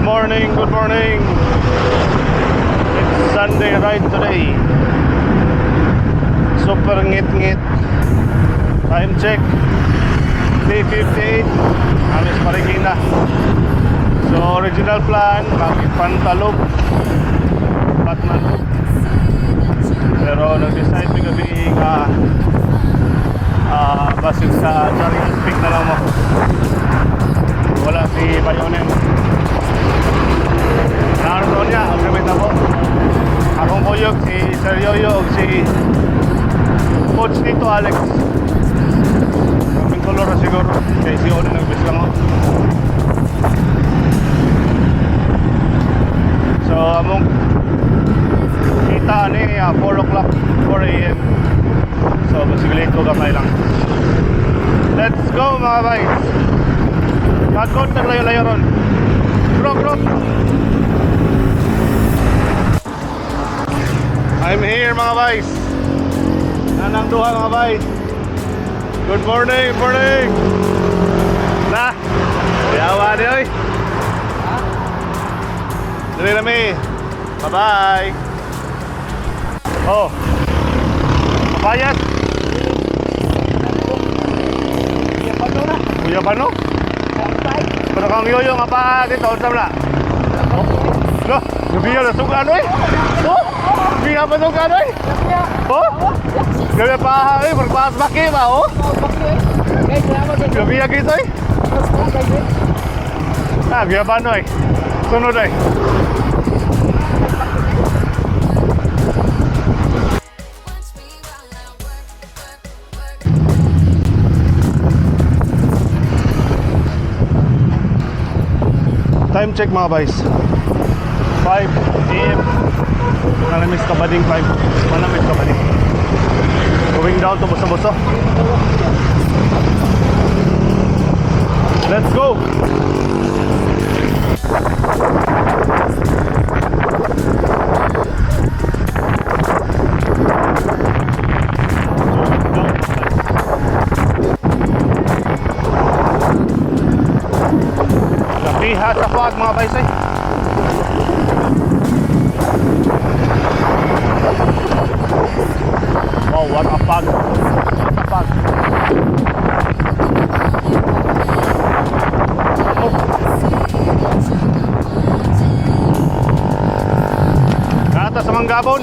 morning, good morning. It's Sunday ride today. Super ngit-ngit. Time check 3:58. Alis Marikina. So original plan, bakit Pantalog Batman. Pero nag-decide may gabi basin sa Chariot Peak na lang mo. Wala si Bayonem. Naroon niya, ang gamit ako. Akong kuyog, si Sir Yoyo, si Coach Tito Alex. Kaming kolor na siguro. Kaya si Oni nagbis lang ako. So, among kita ni 4 o'clock, 4 a.m. So, masigilate ko gamay lang. Let's go mga guys. Magkot na layo-layo ron. Bro. I'm here mga guys. Nanang duha mga guys. Good morning, morning. Na, yawa di oy. Dali na mi. Bye-bye. Oh. Papayat. Kuya Bano? Pero kang yoyo nga pa dito, usap na. No, gabiya na sugan oy. Oh, gabiya pa sugan oy. Oh, gabiya pa oy, magpaas baki ba oh? Gabiya gitu oy. Ah, gabiya pa oy. Sunod oy. Time check mga guys, 5 AM. Malamig ka ba ding 5? Malamig ka ba ding? Going down to Boso-Boso. Let's go! Lapihat sa fog mga guys eh. Oh, what a fog. What a fog. Oh. Nata sa Manggabon.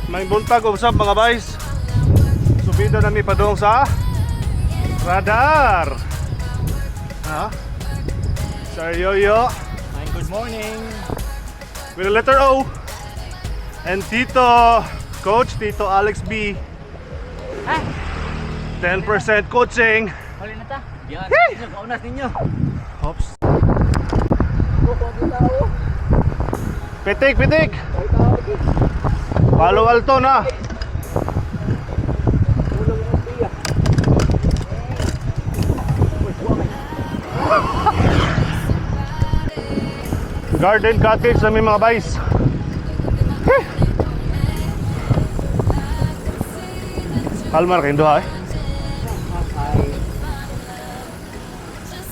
May buntag usap mga boys. Subido na mi padung sa radar. Ha? Sir Yoyo. Good morning. With the letter O. And Tito, Coach Tito Alex B. Ah, 10% coaching. huli na ta. Yan, kaunas ninyo. Hops. Pitik. Palo Alto na. Garden cottage na may mga boys. Kalmar kayo doha eh.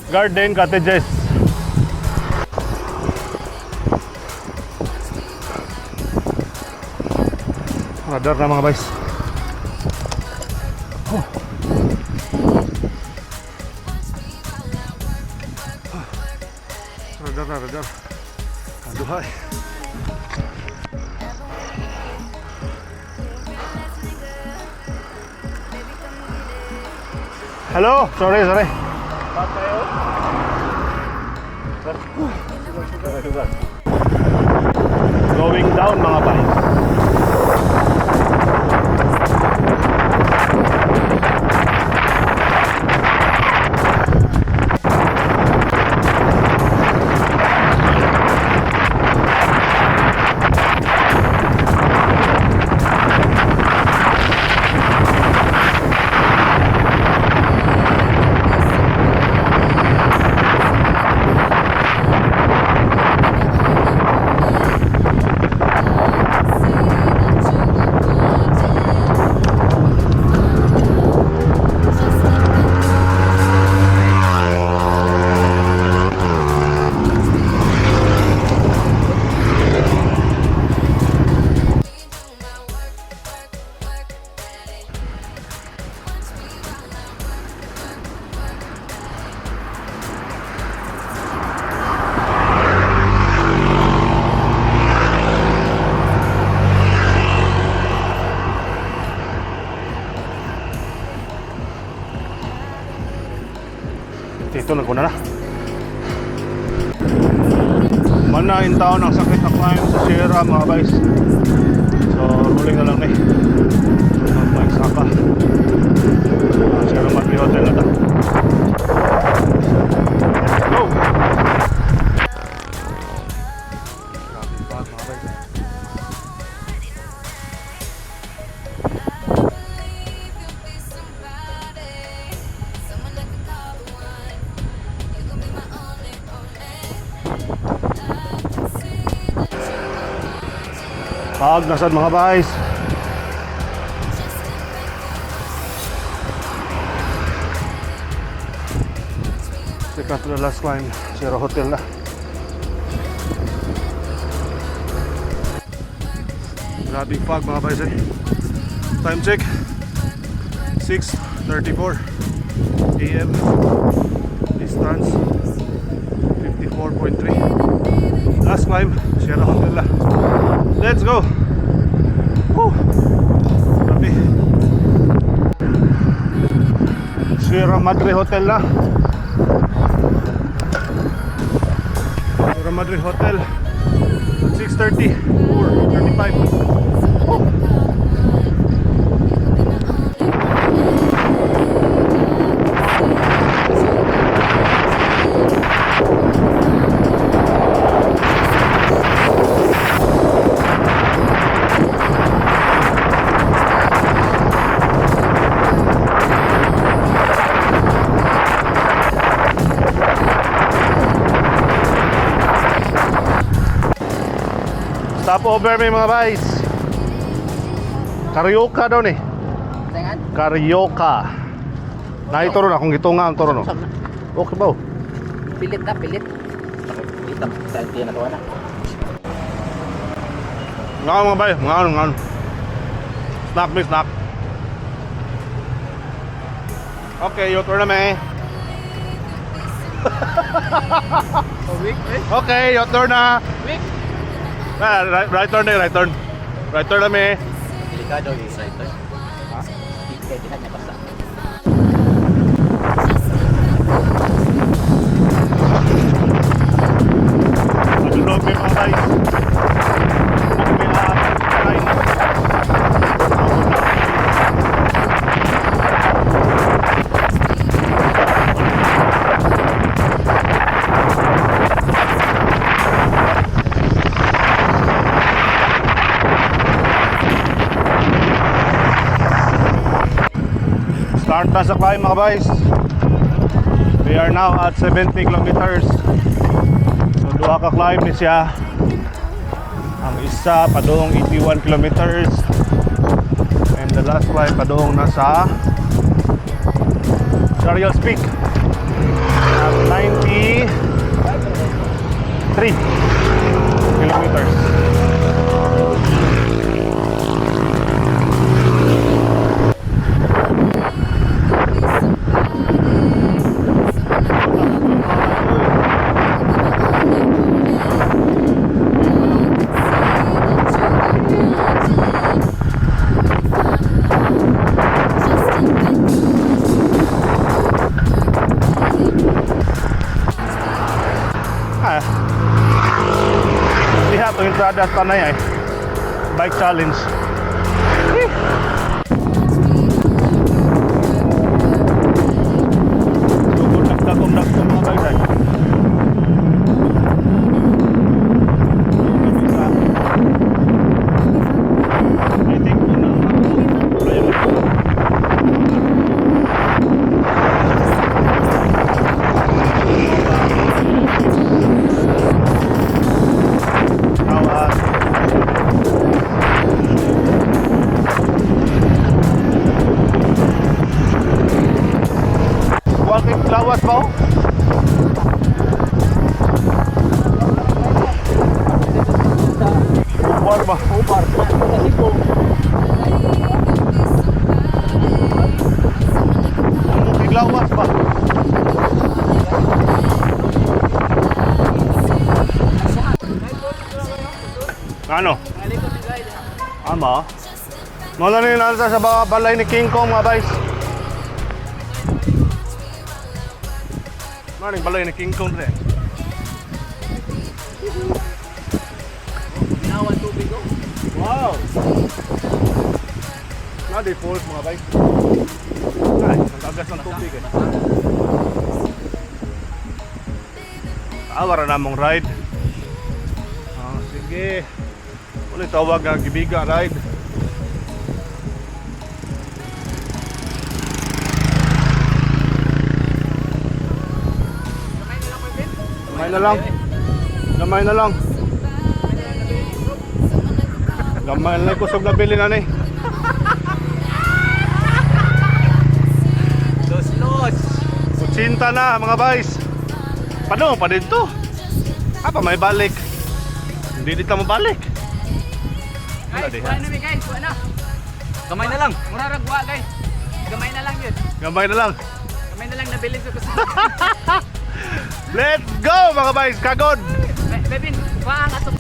Garden cottages. Radar na mga boys. Oh. Radar. Aduhay. Hello? Sorry. Going down mga guys. Ito naguna na. Manahin taon ang sakit na climb sa Sierra mga guys. So rolling na lang eh. May saka Sierra Madre Hotel na ta. Let's go! Grabe pa mga guys. Pag nasad mga guys. Second to the last climb, Sierra Hotel na. Grabing fog mga guys eh. Time check 6:34 AM. Distance 54.3. Last climb, Sierra Hotel na. Let's go! Woo! Grabe. Sierra Madre Hotel na. Sierra Madre Hotel at 6:30 or 35. Woo! Stop over may mga guys. Carioca daw ni. Tangan? Carioca. Na ituro na kung gitunga ang turo no. Okay ba? Pilit na, pilit. Pilit na, sa tiyan na tuwa na. Ngayon mga bay, ngayon. Snack me, snack. Okay, your turn na may. Week, eh? Okay, your turn na. Week. Right turn na, right turn. Right turn na may. Delikado yung right turn. Ha? Hindi ka niya basta. Matulog may mga guys. Start na sa climb mga guys. We are now at 70 kilometers. So duha ka climb ni siya. Ang isa padung 81 kilometers. And the last climb padung na sa Charials Peak at 93 kilometers. Gradas Tanay ay. Bike challenge. Dagom mga guys ay. I think walking lawas ba oh? Ubar ba? Ubar. Walking lawas ba? Ano? Ama? Mula na yung nasa sa balay ni King Kong mga guys. Maring balay ni King Kong rin. Ginawan tubig ko. Wow! Nadi falls mga guys. Ay, nagagas ng tubig eh. Awara na mong ride. Ah, sige. Ulit tawag ang Gibiga ride. Gamay na lang. Gamay na lang. Gamay na lang kusog na bilin na ni. Los. Kutsinta na mga guys. Paano pa dito? Apa may balik? Hindi dito mabalik. Wala Guys, di. wala na mi guys, wala na. Gamay na lang. Mura ragwa guys. Gamay na lang yun. Gamay na lang. Gamay na lang nabilis ko sa. Let's go mga guys, kagod. Bebin, kuha ang ato.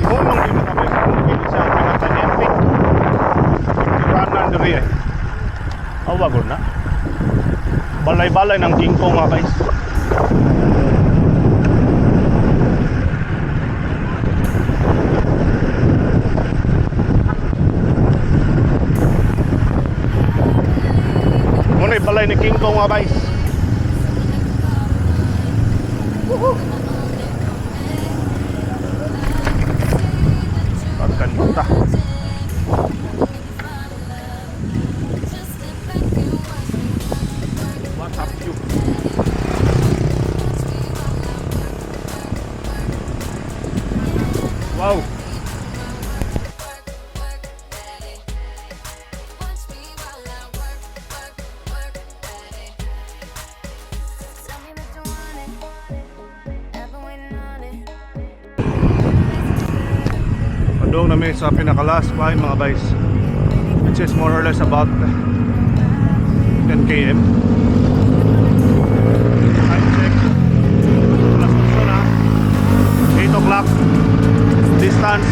Hulong dito kami sa pinaka-epic Tiranan diri eh. Awag na. Balay-balay ng King Kong mga guys. Muna balay ni King Kong mga guys. Pagkanta. What up you? Wow. Doon namin sa pinaka-last climb mga guys, which is more or less about 10 km. Time check. Alas 8 na. 8 o'clock. Distance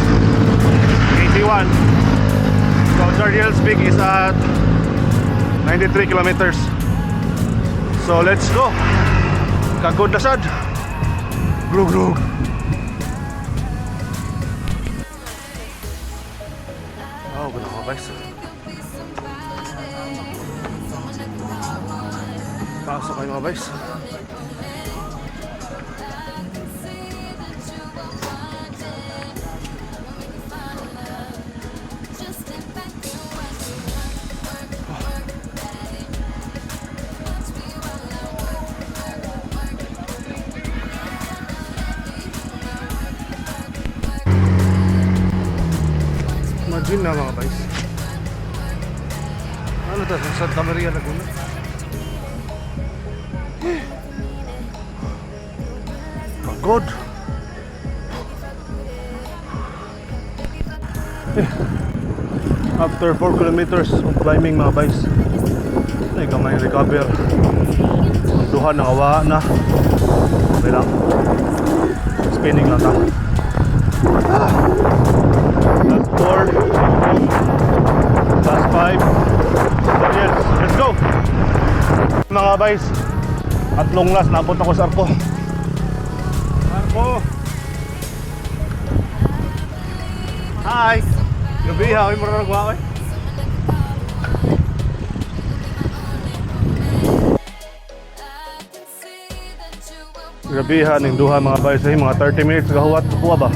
81. So Jardiel's Peak is at 93 kilometers. So let's go. Kagod na sad. Grug. Oh, ganda mga guys. Pasok kayo mga guys. Imagine na mga guys. Ano to? Santa Maria Laguna. Pagod. After 4 kilometers of climbing mga guys, ay gamay recover. Duha na awa na. Okay lang. Spinning lang ako. Last 4. Last 5. Yes, let's go. Mga guys, at long last napunta ko sa Arco. Hi. Gabi ha, ay mura nagwa ko. Gabi ha, ning duha mga bay sa mga 30 minutes gahuwat kuha ba?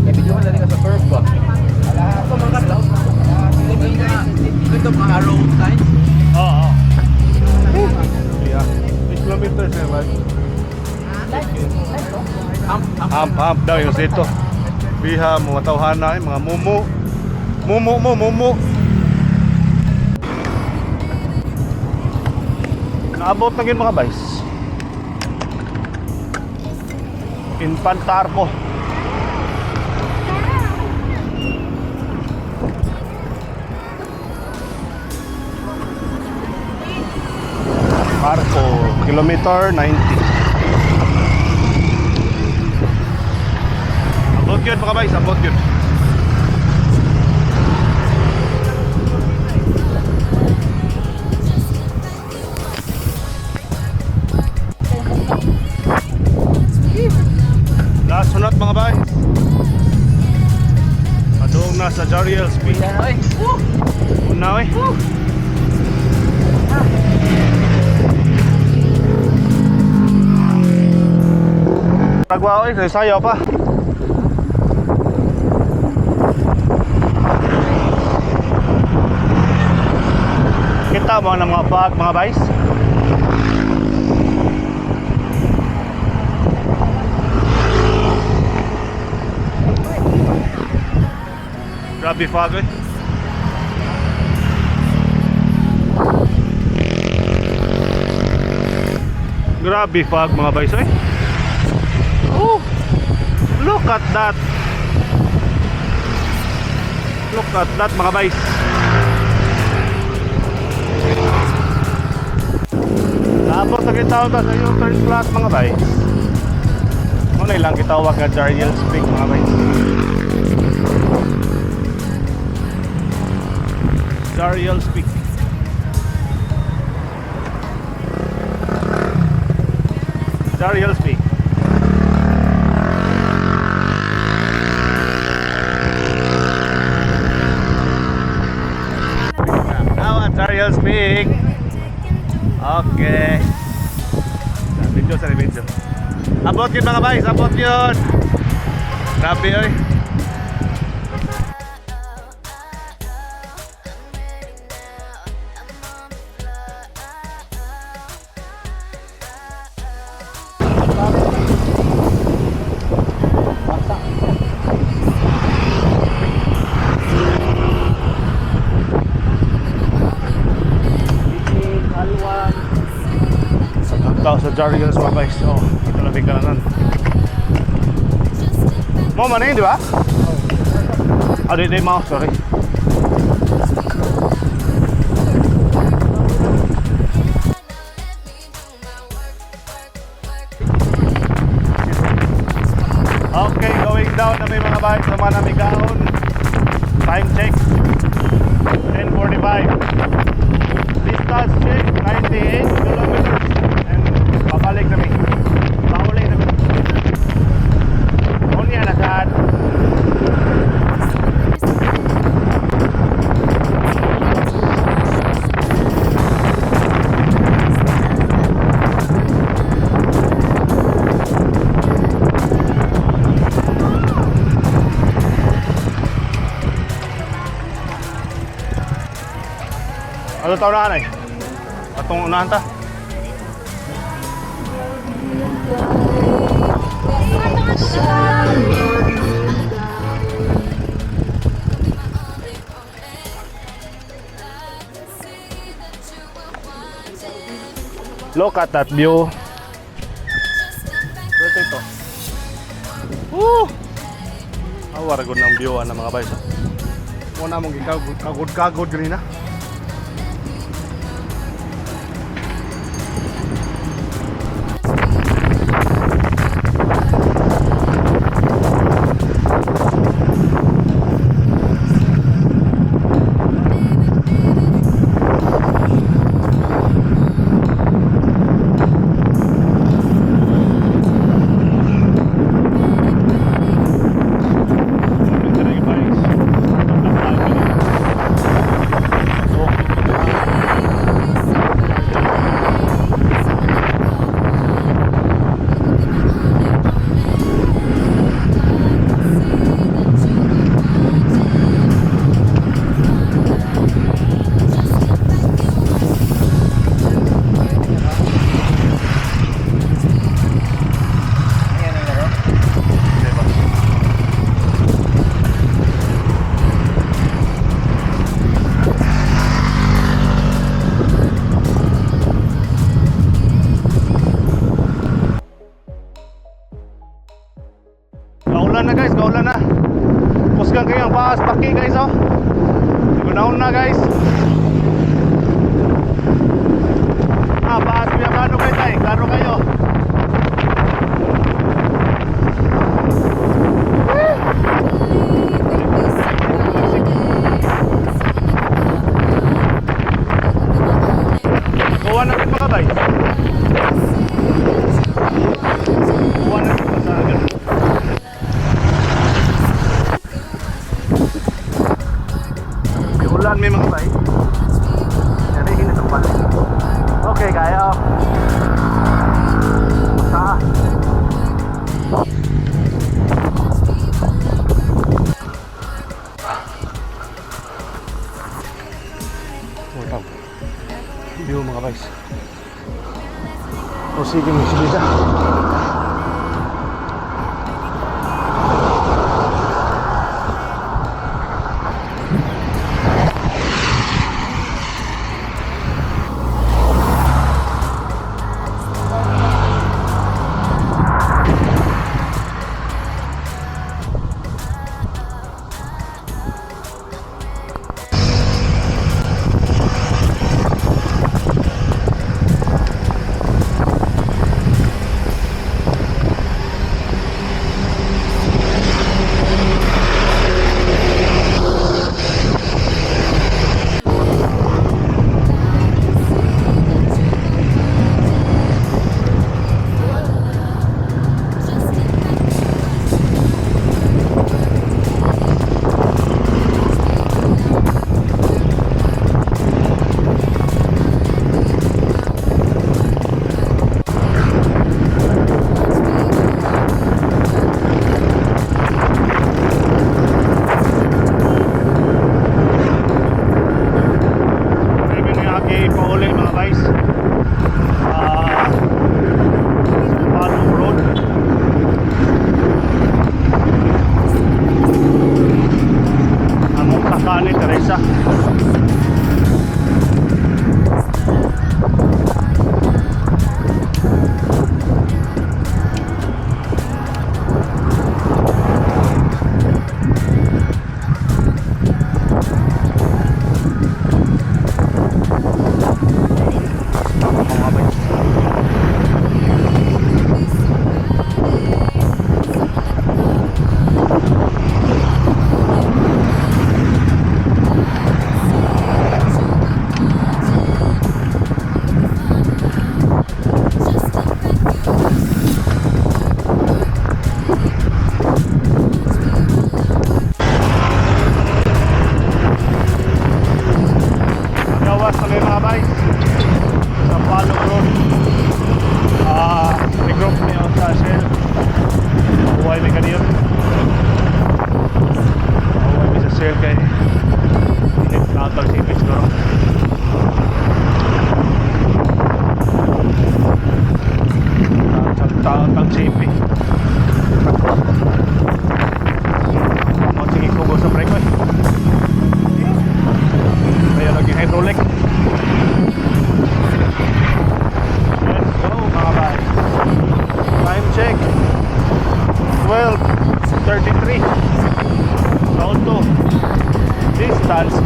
Video ka na sa curve ba? Ito mga road signs. Oo. Yeah. 8 kilometers eh, right? Amp daw yung sito. Biha, mga tawhana, mga mumu. Mumu. Naabot na gin mga guys. Infantarco. Arco, kilometer 90. Abot yun mga guys, abot yun. Last sunat mga guys. Adong na sa Jariel Speed. Una eh. Nagwa ko sayo pa. Kita mo ng mga bag mga guys. Grabe fog eh. Grabe fog mga guys eh. Oh, look at that. Look at that mga guys. Tapos na kitawag sa yung third class mga guys. Muna ilang kitawag nga Jariel Speak mga guys. Jariel Speak. Jariel Speak. Jariel Speak. Okay. Video sa video. Abot yun mga guys, abot yun. Grabe oy. Sa Jariel mga guys. Oh, ito na bigkanan. Mo man eh, di ba? Di mo, sorry. Okay, going down na may mga bikes naman na may gaon. Time check 10:45. Distance check 98 kilometers. Babalik kami. Bahuli kami. Unya na saan? Ano tao na eh? Atong unahan ta? Look at that view. Pwede ito. Woo! Awar gud ng view na mga guys. Muna mong kagod rin na. na guys. Paano yung ano kayo tayo? Klaro kayo. Kuha natin mga bay. Kuha natin sa agad. Ulan may mga bay. Jadi ini tempat. Oke kaya. Usaha. Mantap. View mga guys. O sige, sige siya.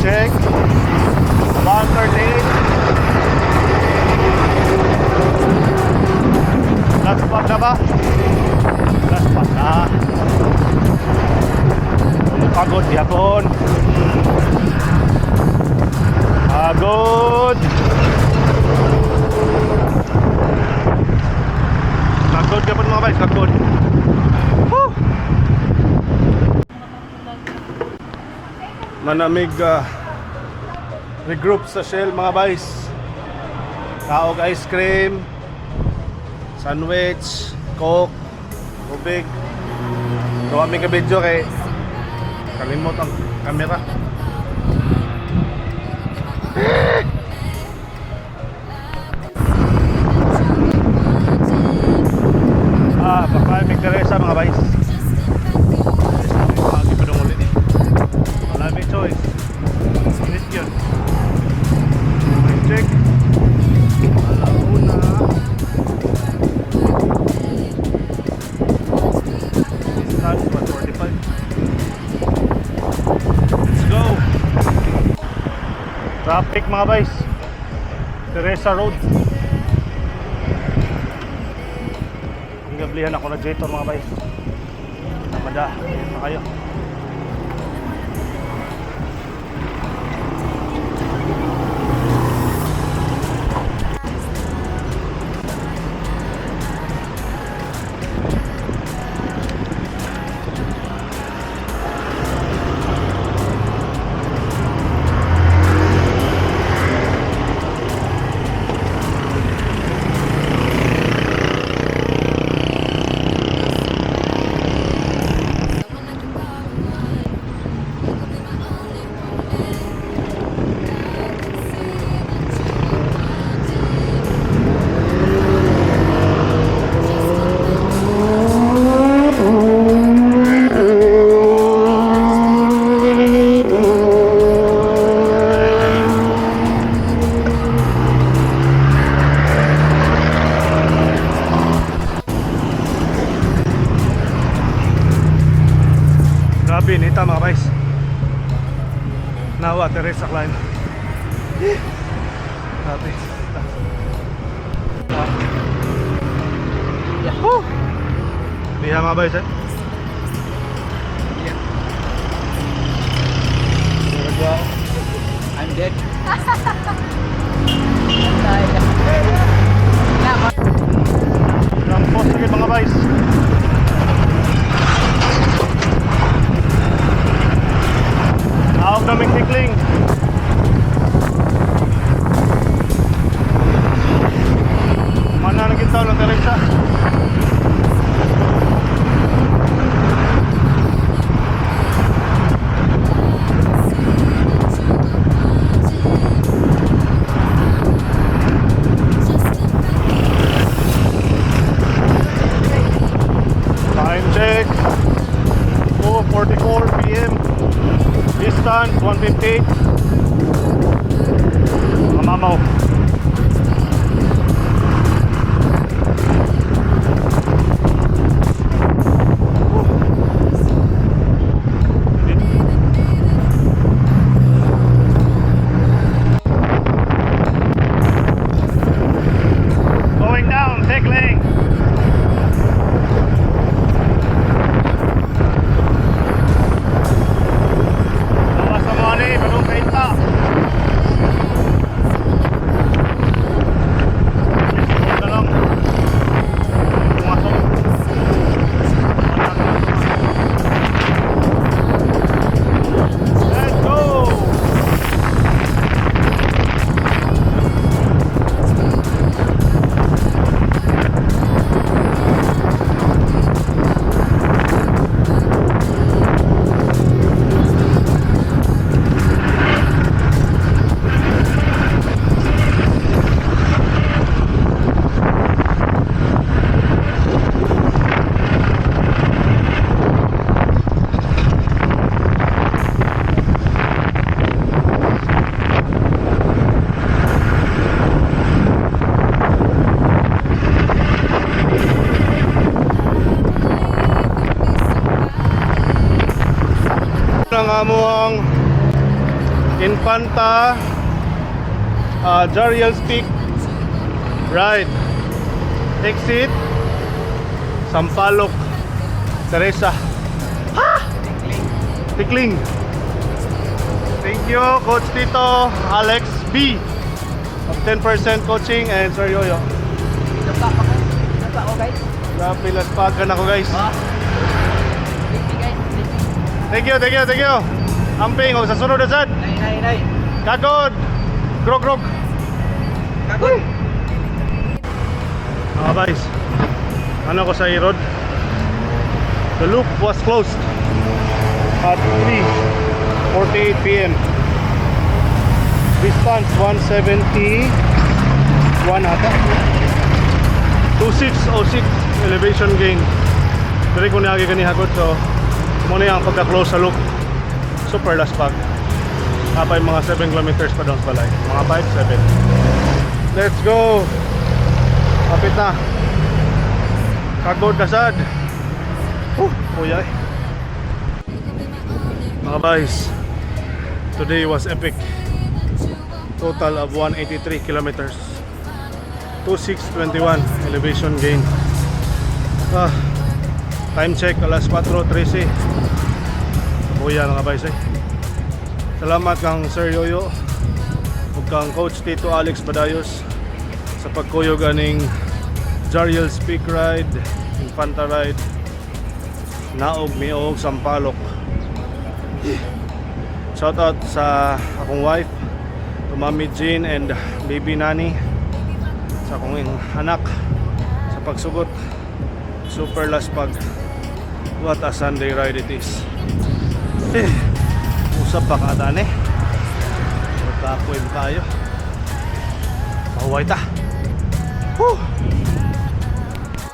check. 138. Last spot na ba? Last spot na. Pagod yapon. Pagod. Pagod yapon mga guys, pagod. Woo! Manamig regroup sa Shell mga guys. Kaog ice cream, sandwich, coke, tubig. So kami ka video kay kalimot ang kamera. Baka may Teresa mga guys. Lagi pa nung ulit eh. Wala may choice. Init yun. Check. Alauna. Distance 145. Let's go. Traffic mga guys. Teresa Road. Ang gablihan ako na jetor mga guys. Namada. Ayun na kayo. Grabe, nita mga guys. Nawa, Teresa Klein. Grabe. Yahoo! Liha mga guys eh. I'm dead. Rampos lagi mga guys. Awag naming tikling. Mana na kita ng Teresa. Time check 4:44 PM. Distance 158. Mga mamaw. Going down, tickling. Bawas sa money, bagong kainta. Ito lang. Pumasok. Let's go! Ang amuang Infanta Jariel Stick right exit Sampaloc Teresa. Tikling. Thank you Coach Tito Alex B of 10% coaching and Sir Yoyo. Napa ako guys. Napilas pagan ako guys. Thank you guys. Thank you, thank you, thank you. Amping, o sa sunod na sad. Nay. Kagod. Grog. Kagod. Mga guys, ano ko sa road? The loop was closed at 3:48 PM. Distance 171 ata. 2606 elevation gain. Pero kung niyagi ka ni Hagod, so muna yung pagka-close sa loop. Super last pag. Kapay mga 7 kilometers pa doon sa balay. Mga 5, 7. Let's go! Kapit na. Kagod kasad. Uyay. Mga guys, today was epic. Total of 183 kilometers. 2621 elevation gain. Time check alas 4:13. Kuya mga guys eh. Salamat kang Sir Yoyo ug kang Coach Tito Alex Badayos sa pagkuyog aning Jariel's Peak Ride, Infanta Ride, Naog, Miog, Sampaloc. Shout out sa akong wife, to Mami Jean and baby Nani, sa akong anak sa pagsugot. Super laspag. What a Sunday ride it is. Usap pa kadaan eh. Magkakuin tayo. Mahuway ta. Whew.